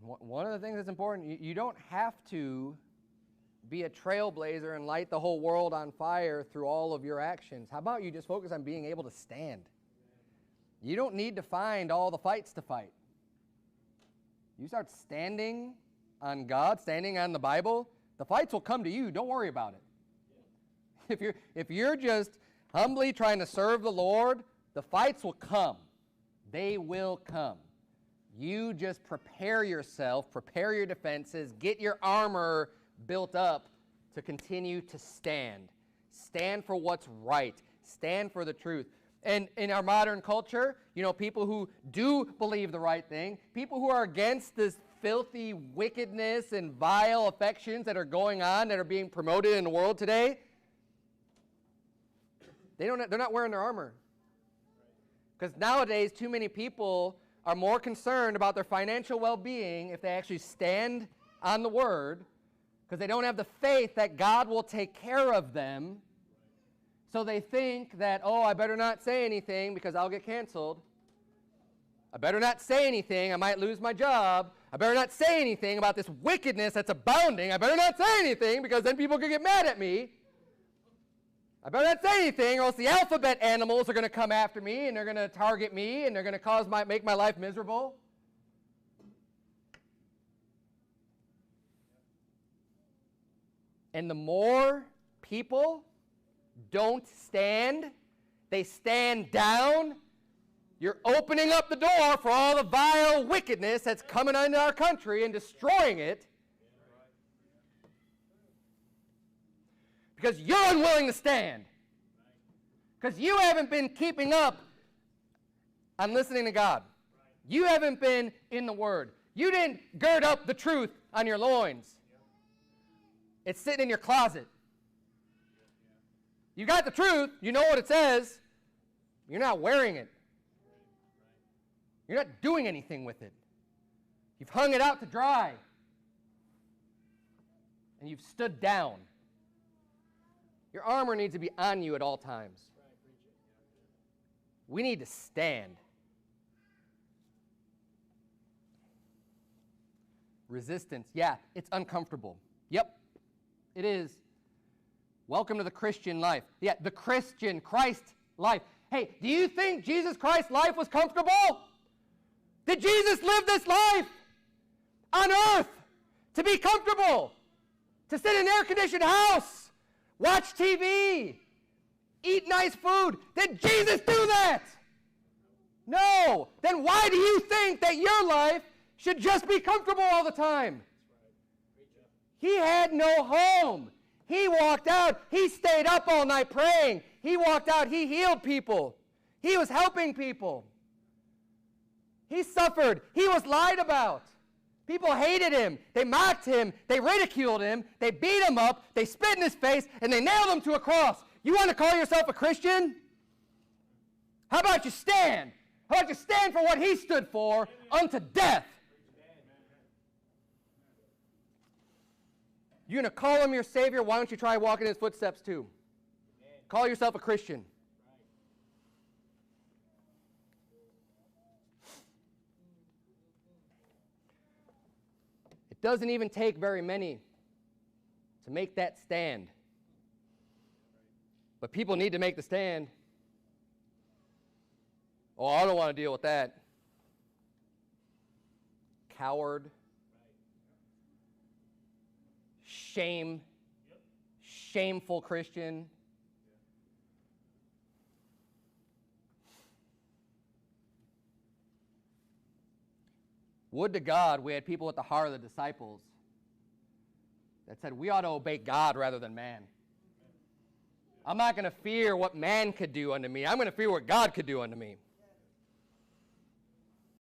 One of the things that's important, you don't have to be a trailblazer and light the whole world on fire through all of your actions. How about you just focus on being able to stand? You don't need to find all the fights to fight. You start standing on God, standing on the Bible, the fights will come to you. Don't worry about it. If you're just humbly trying to serve the Lord, the fights will come. They will come. You just prepare yourself, prepare your defenses, get your armor built up to continue to stand. Stand for what's right. Stand for the truth. And in our modern culture, people who do believe the right thing, people who are against this filthy wickedness and vile affections that are going on, that are being promoted in the world today, they're not wearing their armor. Because nowadays, too many people are more concerned about their financial well-being if they actually stand on the Word, because they don't have the faith that God will take care of them. So they think that, I better not say anything because I'll get canceled. I better not say anything, I might lose my job. I better not say anything about this wickedness that's abounding. I better not say anything because then people could get mad at me. I better not say anything or else the alphabet animals are going to come after me and they're going to target me and they're going to make my life miserable. And the more people don't stand, they stand down, you're opening up the door for all the vile wickedness that's coming into our country and destroying it. Because you're unwilling to stand. Because you haven't been keeping up on listening to God. You haven't been in the Word. You didn't gird up the truth on your loins. It's sitting in your closet. You got the truth. You know what it says. You're not wearing it. You're not doing anything with it. You've hung it out to dry. And you've stood down. Your armor needs to be on you at all times. We need to stand. Resistance. Yeah, it's uncomfortable. Yep, it is. Welcome to the Christian life. Yeah, the Christian Christ life. Hey, do you think Jesus Christ's life was comfortable? Did Jesus live this life on earth to be comfortable? To sit in an air-conditioned house? Watch TV? Eat nice food? Did Jesus do that? No. Then why do you think that your life should just be comfortable all the time? He had no home. He walked out. He stayed up all night praying. He walked out. He healed people. He was helping people. He suffered. He was lied about. People hated him. They mocked him. They ridiculed him. They beat him up. They spit in his face, and they nailed him to a cross. You want to call yourself a Christian? How about you stand? How about you stand for what he stood for unto death? You're going to call him your Savior? Why don't you try walking in his footsteps too? Call yourself a Christian. It doesn't even take very many to make that stand. But people need to make the stand. Oh, I don't want to deal with that. Coward. Shameful Christian. Would to God we had people at the heart of the disciples that said we ought to obey God rather than man. I'm not going to fear what man could do unto me. I'm going to fear what God could do unto me.